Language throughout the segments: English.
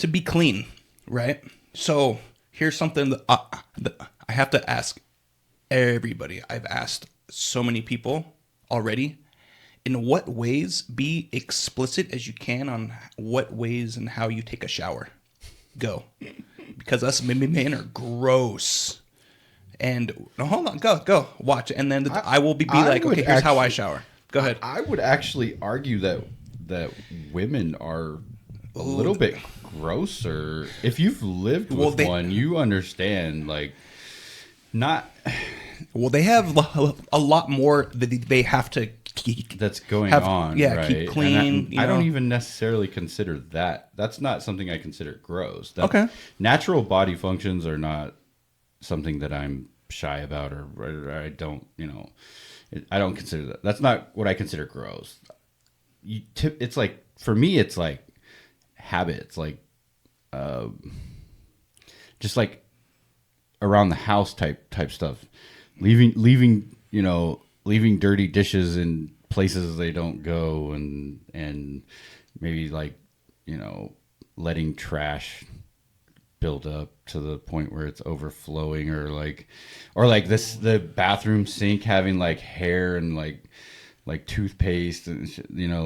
to be clean, right? So here's something that I have to ask everybody. I've asked so many people already. In what ways, be explicit as you can on what ways and how you take a shower. Go. Because us men are gross. And no, hold on, go, watch. And then I will be like, okay, here's how I shower. Go ahead. I would actually argue that women are a little bit grosser. If you've lived with one, you understand, like, not... Well, they have a lot more that they have to keep. That's going on, yeah, right? keep clean. I don't even necessarily consider that. That's not something I consider gross. Okay. Natural body functions are not something that I'm shy about, or I don't, I don't consider that. That's not what I consider gross. It's like, for me, it's like habits, like just like around the house type stuff. Leaving dirty dishes in places they don't go, and maybe like, letting trash build up to the point where it's overflowing, or like the bathroom sink having like hair and like toothpaste and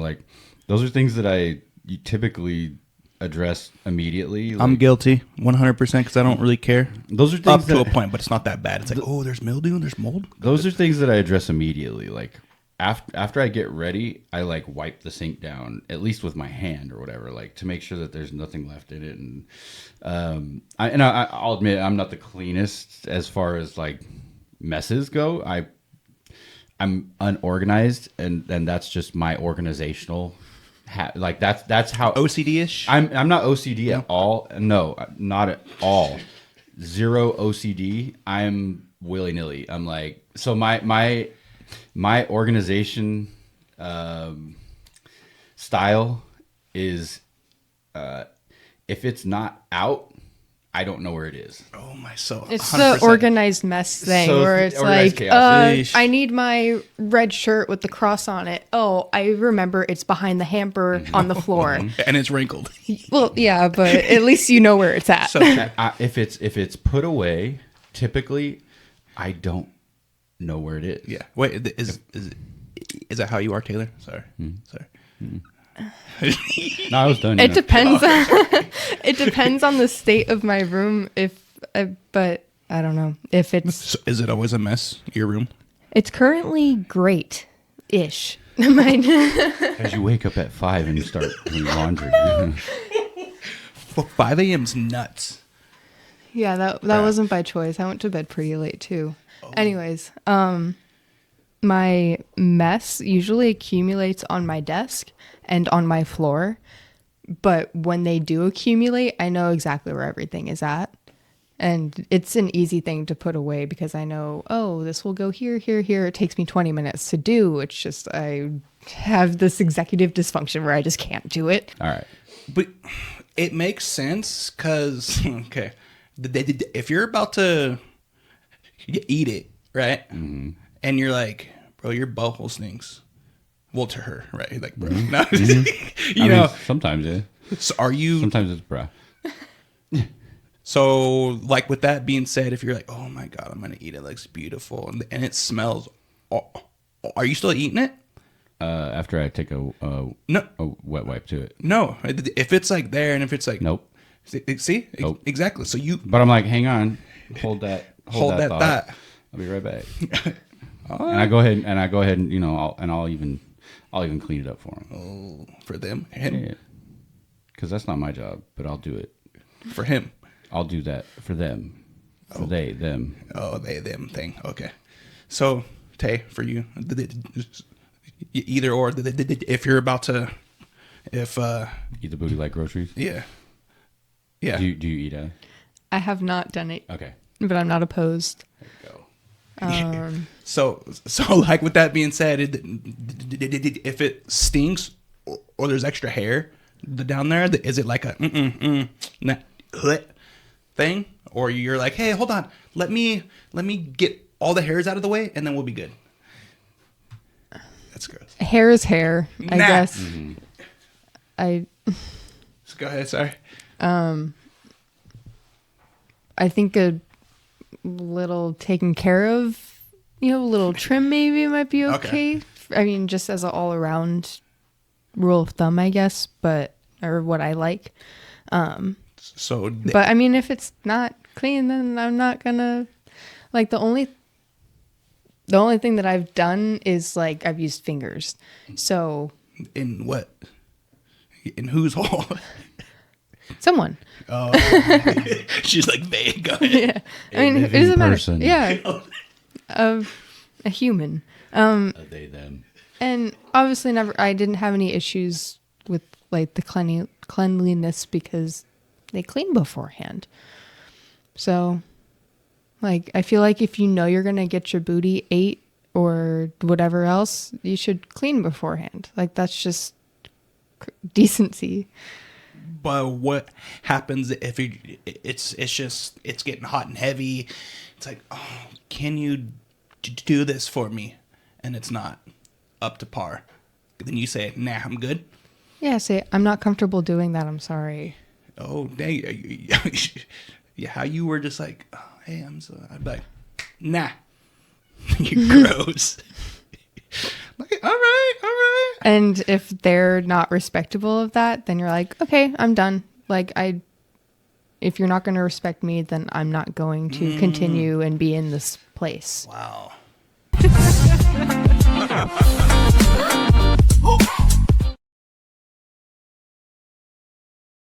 like those are things that you typically address immediately. I'm guilty 100% because I don't really care. Those are things up to a point, but it's not that bad. It's like, there's mildew and there's mold. Those are things that I address immediately. Like after I get ready, I like wipe the sink down, at least with my hand or whatever, like to make sure that there's nothing left in it. And I'll admit I'm not the cleanest as far as like messes go. I'm unorganized, and that's just my organizational. Like that's how OCD-ish. I'm not OCD at all. No, not at all. Zero OCD. I'm willy-nilly. I'm like, so my organization style is if it's not out, I don't know where it is. Oh my soul. It's the organized mess thing where it's like, I need my red shirt with the cross on it. Oh, I remember it's behind the hamper on the floor. And it's wrinkled. Well, yeah, but at least you know where it's at. So if it's put away, typically I don't know where it is. Yeah. Wait, is that how you are, Taylor? Sorry. Sorry. No, I was done. It depends. It depends on the state of my room. But I don't know if it's. So is it always a mess? Your room? It's currently great-ish. Mine. As you wake up at 5 and you start doing laundry. 5 a.m.'s nuts. Yeah, that wasn't by choice. I went to bed pretty late too. Anyways, my mess usually accumulates on my desk and on my floor. But when they do accumulate, I know exactly where everything is at. And it's an easy thing to put away because I know, this will go here, here, here. It takes me 20 minutes to do. It's just I have this executive dysfunction where I just can't do it. All right. But it makes sense because, okay, if you're about to eat it, right? Mm-hmm. And you're like, bro, your butthole stinks. Well, to her, right? Like, bro. Mm-hmm. No, mean, sometimes, yeah. So are you... Sometimes it's bro. So, like, with that being said, if you're like, oh my God, I'm going to eat it, it looks beautiful, and it smells, are you still eating it? After I take a wet wipe to it. No. If it's like there and if it's like... Nope. See? Nope. Exactly. So you... But I'm like, hang on. Hold that thought. I'll be right back. And I go ahead and I'll even clean it up for them. Oh, for them? Him? Because that's not my job, but I'll do it. For him? I'll do that for them. For they, them. Oh, they, them thing. Okay. So, Tay, for you, either or, if you're about to, eat the booty like groceries? Yeah. Yeah. Do you eat it? I have not done it. Okay. But I'm not opposed. There you go. So like with that being said, if it stings or there's extra hair down there, is it like a thing, or you're like, hey, hold on, let me get all the hairs out of the way and then we'll be good? That's gross. Hair is hair, I guess. Mm-hmm. Go ahead. Sorry. I think a little taken care of, a little trim maybe might be okay. I mean, just as an all around rule of thumb, I guess, or what I like. But I mean, if it's not clean, then I'm not gonna, like, the only thing that I've done is, like, I've used fingers. So. In what? In whose hole? Someone. Oh. She's like, they go ahead. Yeah. I mean, it doesn't matter. Yeah. Of a human. They, them. And obviously I didn't have any issues with, like, the cleanliness because they clean beforehand. So, like, I feel like if you know you're going to get your booty ate or whatever else, you should clean beforehand. Like, that's just decency. But what happens if it's getting hot and heavy? It's like, oh, can you do this for me? And it's not up to par. Then you say, nah, I'm good. Yeah, say, I'm not comfortable doing that. I'm sorry. Oh, dang. Yeah, how you were just like, oh, hey, I'd be like, nah. You're gross. Like, all right. And if they're not respectable of that, then you're like, okay, I'm done. Like, if you're not going to respect me, then I'm not going to continue and be in this place. Wow.